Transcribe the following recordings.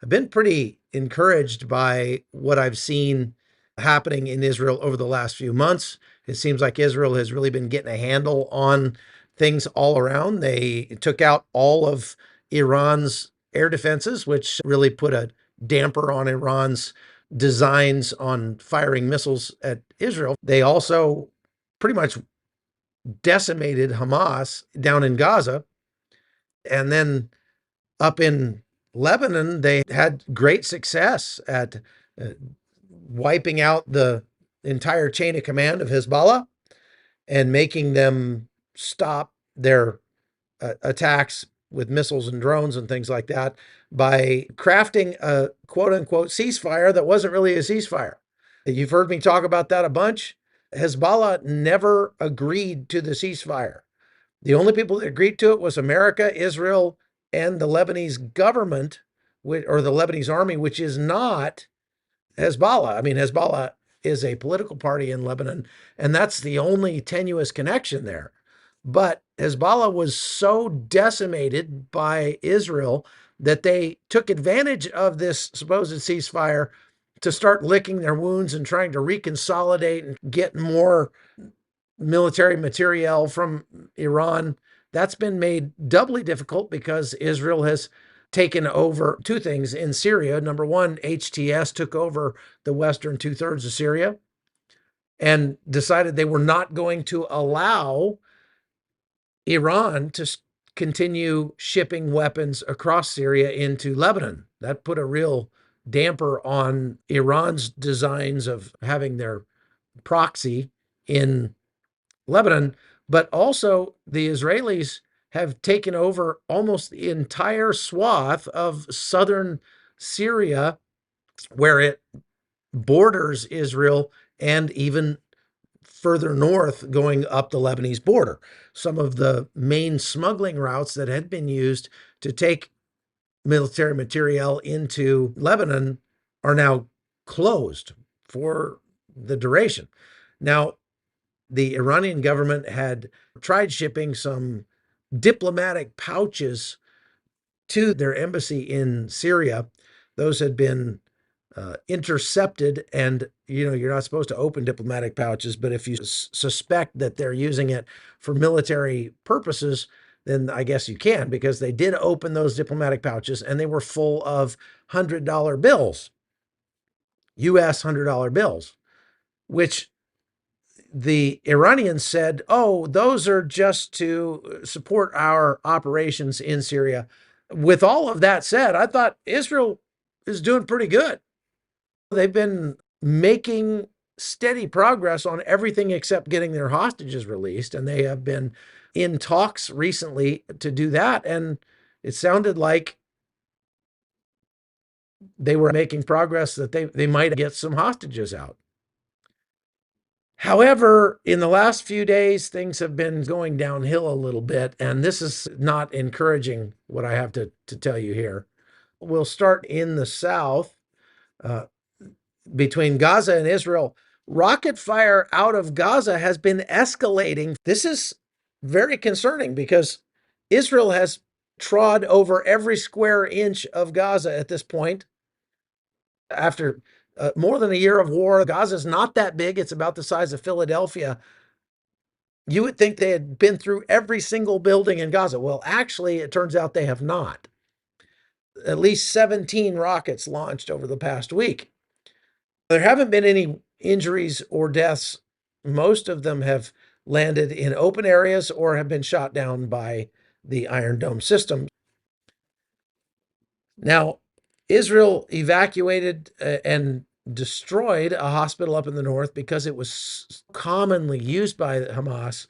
I've been pretty encouraged by what I've seen happening in Israel over the last few months. It seems like Israel has really been getting a handle on things all around. They took out all of Iran's air defenses, which really put a damper on Iran's designs on firing missiles at Israel. They also pretty much decimated Hamas down in Gaza. And then up in Lebanon, they had great success at uh, wiping out the entire chain of command of Hezbollah and making them stop their attacks with missiles and drones and things like that by crafting a quote unquote ceasefire that wasn't really a ceasefire. You've heard me talk about that a bunch. Hezbollah never agreed to the ceasefire. The only people that agreed to it was America, Israel, and the Lebanese government, or the Lebanese army, which is not Hezbollah. I mean, Hezbollah is a political party in Lebanon, and that's the only tenuous connection there. But Hezbollah was so decimated by Israel that they took advantage of this supposed ceasefire to start licking their wounds and trying to reconsolidate and get more military materiel from Iran. That's been made doubly difficult because Israel has taken over two things in Syria. Number one, HTS took over the western 2/3 of Syria and decided they were not going to allow Iran to continue shipping weapons across Syria into Lebanon. That put a real damper on Iran's designs of having their proxy in Lebanon, but also the Israelis have taken over almost the entire swath of southern Syria, where it borders Israel, and even further north going up the Lebanese border. Some of the main smuggling routes that had been used to take military materiel into Lebanon are now closed for the duration. Now, the Iranian government had tried shipping some diplomatic pouches to their embassy in Syria. Those had been intercepted, and you're not supposed to open diplomatic pouches, but if you suspect that they're using it for military purposes, then I guess you can, because they did open those diplomatic pouches and they were full of $100 bills, US $100 bills, which the Iranians said, oh, those are just to support our operations in Syria. With all of that said, I thought Israel is doing pretty good. They've been making steady progress on everything except getting their hostages released, and they have been in talks recently to do that. And it sounded like they were making progress, that they might get some hostages out. However, in the last few days, things have been going downhill a little bit, and this is not encouraging, what I have to tell you here. We'll start in the south, uh, between Gaza and Israel. Rocket fire out of Gaza has been escalating. This is very concerning because Israel has trod over every square inch of Gaza at this point. After more than a year of war, Gaza is not that big. It's about the size of Philadelphia. You would think they had been through every single building in Gaza. Well, actually, it turns out they have not. At least 17 rockets launched over the past week. There haven't been any injuries or deaths. Most of them have landed in open areas or have been shot down by the Iron Dome system. Now, Israel evacuated and destroyed a hospital up in the north because it was commonly used by Hamas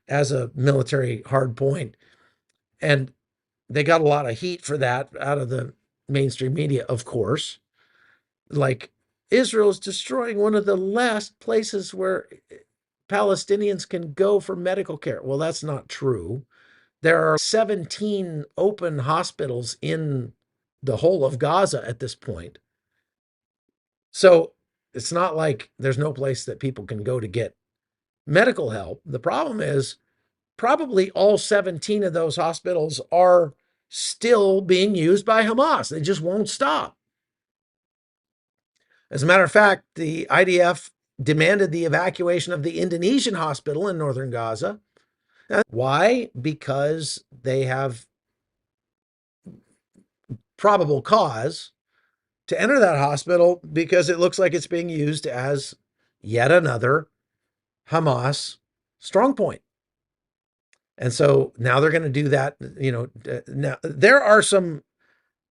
as a military hard point. And they got a lot of heat for that out of the mainstream media, of course. Like, Israel is destroying one of the last places where Palestinians can go for medical care. Well, that's not true. There are 17 open hospitals in the whole of Gaza at this point. So it's not like there's no place that people can go to get medical help. The problem is probably all 17 of those hospitals are still being used by Hamas. They just won't stop. As a matter of fact, the IDF demanded the evacuation of the Indonesian hospital in northern Gaza. Why? Because they have probable cause to enter that hospital because it looks like it's being used as yet another Hamas strongpoint. And so now they're going to do that. Now there are some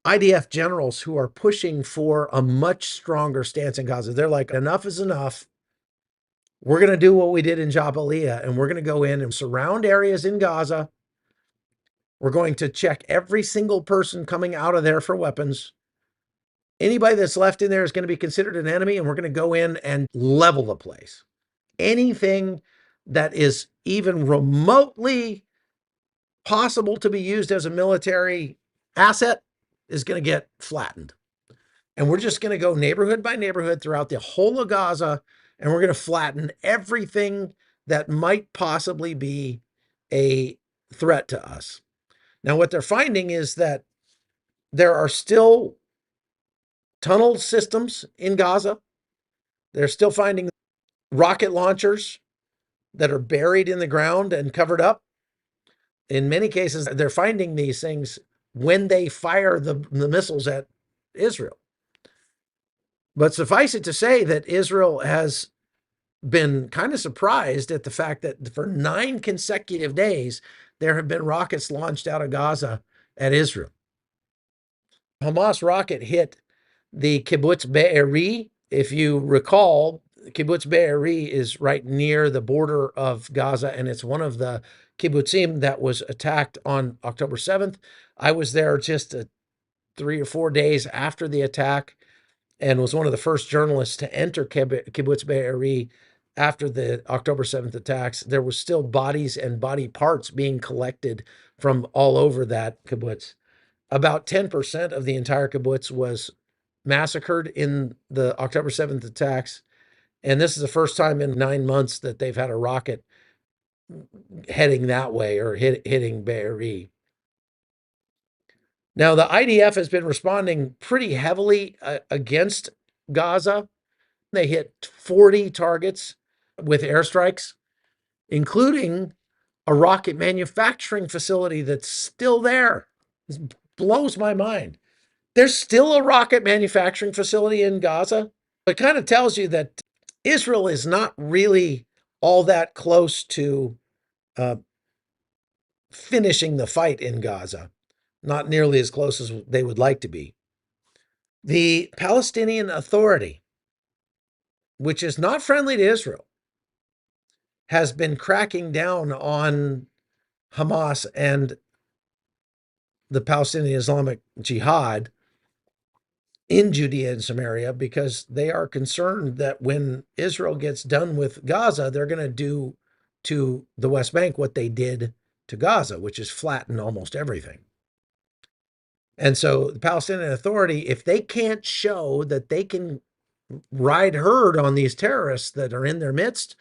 IDF generals who are pushing for a much stronger stance in Gaza. They're like, enough is enough. We're going to do what we did in Jabalia, and we're going to go in and surround areas in Gaza. We're going to check every single person coming out of there for weapons. Anybody that's left in there is going to be considered an enemy, and we're going to go in and level the place. Anything that is even remotely possible to be used as a military asset is going to get flattened. And we're just going to go neighborhood by neighborhood throughout the whole of Gaza, and we're going to flatten everything that might possibly be a threat to us. Now, what they're finding is that there are still tunnel systems in Gaza. They're still finding rocket launchers that are buried in the ground and covered up. In many cases, they're finding these things when they fire the missiles at Israel. But suffice it to say that Israel has been kind of surprised at the fact that for 9 consecutive days, there have been rockets launched out of Gaza at Israel. Hamas rocket hit the kibbutz Be'eri. If you recall, kibbutz Be'eri is right near the border of Gaza, and it's one of the kibbutzim that was attacked on October 7th. I was there just 3 or 4 days after the attack and was one of the first journalists to enter kibbutz Be'eri after the October 7th attacks. There were still bodies and body parts being collected from all over that kibbutz. About 10% of the entire kibbutz was massacred in the October 7th attacks. And this is the first time in 9 months that they've had a rocket heading that way or hitting Be'eri. Now, the IDF has been responding pretty heavily against Gaza. They hit 40 targets with airstrikes, including a rocket manufacturing facility that's still there. This blows my mind. There's still a rocket manufacturing facility in Gaza. It kind of tells you that Israel is not really all that close to finishing the fight in Gaza, not nearly as close as they would like to be. The Palestinian Authority, which is not friendly to Israel, has been cracking down on Hamas and the Palestinian Islamic Jihad in Judea and Samaria because they are concerned that when Israel gets done with Gaza, they're going to do to the West Bank what they did to Gaza, which is flatten almost everything. And so the Palestinian Authority, if they can't show that they can ride herd on these terrorists that are in their midst,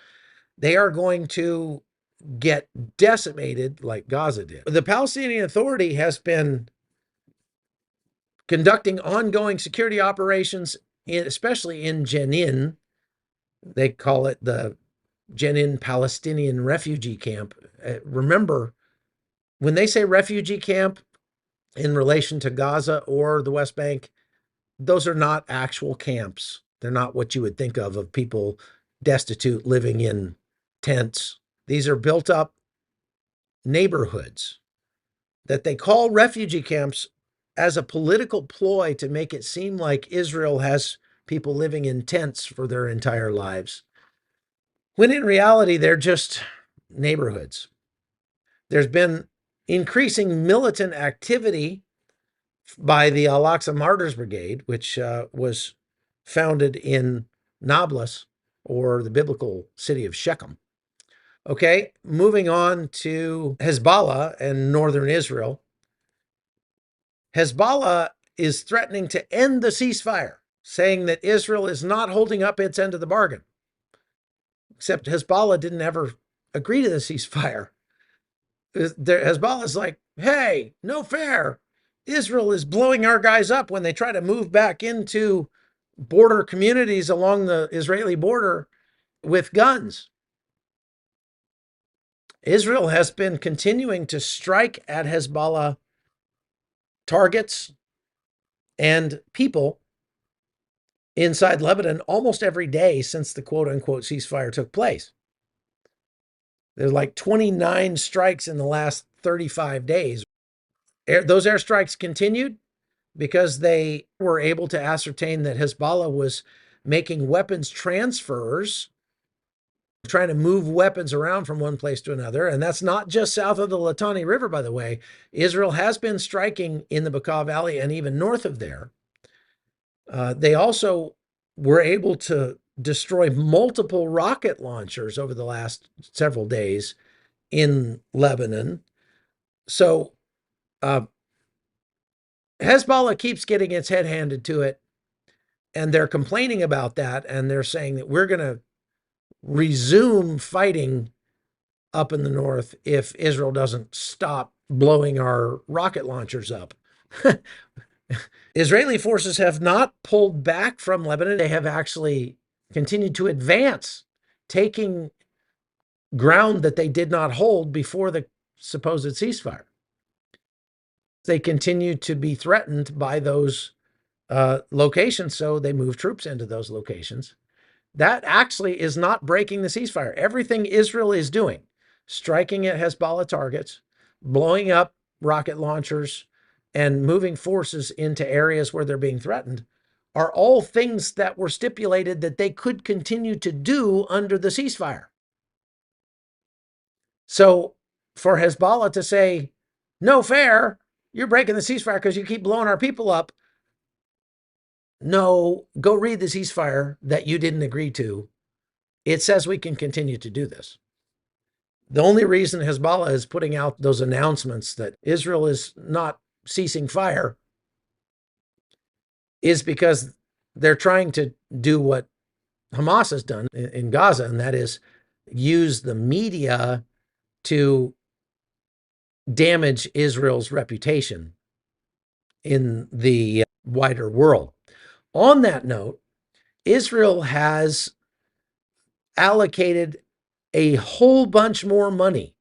they are going to get decimated like Gaza did. The Palestinian Authority has been conducting ongoing security operations, especially in Jenin. They call it the Jenin Palestinian Refugee Camp. Remember, when they say refugee camp in relation to Gaza or the West Bank, those are not actual camps. They're not what you would think of people destitute living in tents. These are built up neighborhoods that they call refugee camps as a political ploy to make it seem like Israel has people living in tents for their entire lives, when in reality, they're just neighborhoods. There's been increasing militant activity by the Al-Aqsa Martyrs Brigade, which was founded in Nablus, or the biblical city of Shechem. Okay, moving on to Hezbollah and northern Israel. Hezbollah is threatening to end the ceasefire, saying that Israel is not holding up its end of the bargain. Except Hezbollah didn't ever agree to the ceasefire. Hezbollah is like, hey, no fair. Israel is blowing our guys up when they try to move back into border communities along the Israeli border with guns. Israel has been continuing to strike at Hezbollah targets and people inside Lebanon almost every day since the quote unquote ceasefire took place. There's like 29 strikes in the last 35 days. Those airstrikes continued because they were able to ascertain that Hezbollah was making weapons transfers, trying to move weapons around from one place to another. And that's not just south of the Litani River, by the way. Israel has been striking in the Bekaa Valley and even north of there. They also were able to destroy multiple rocket launchers over the last several days in Lebanon. So Hezbollah keeps getting its head handed to it, and they're complaining about that, and they're saying that we're going to resume fighting up in the north if Israel doesn't stop blowing our rocket launchers up. Israeli forces have not pulled back from Lebanon. They have actually continued to advance, taking ground that they did not hold before the supposed ceasefire. They continue to be threatened by those locations, so they move troops into those locations. That actually is not breaking the ceasefire. Everything Israel is doing, striking at Hezbollah targets, blowing up rocket launchers, and moving forces into areas where they're being threatened, are all things that were stipulated that they could continue to do under the ceasefire. So for Hezbollah to say, no fair, you're breaking the ceasefire because you keep blowing our people up. No, go read the ceasefire that you didn't agree to. It says we can continue to do this. The only reason Hezbollah is putting out those announcements that Israel is not ceasing fire is because they're trying to do what Hamas has done in Gaza, and that is use the media to damage Israel's reputation in the wider world. On that note, Israel has allocated a whole bunch more money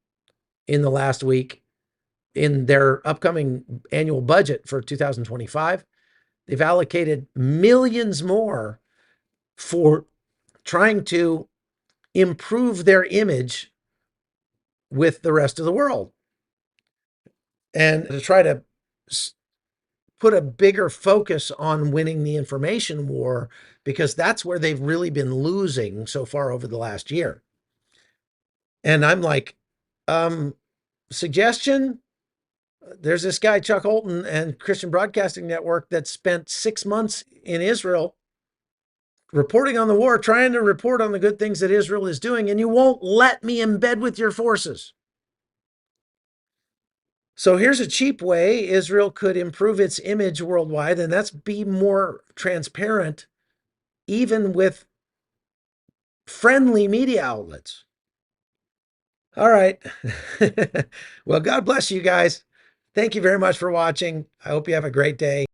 in the last week in their upcoming annual budget for 2025. They've allocated millions more for trying to improve their image with the rest of the world and to try to put a bigger focus on winning the information war, because that's where they've really been losing so far over the last year. And I'm like, suggestion, there's this guy, Chuck Holton and Christian Broadcasting Network, that spent 6 months in Israel reporting on the war, trying to report on the good things that Israel is doing, and you won't let me embed with your forces. So here's a cheap way Israel could improve its image worldwide, and that's be more transparent, even with friendly media outlets. All right. Well, God bless you guys. Thank you very much for watching. I hope you have a great day.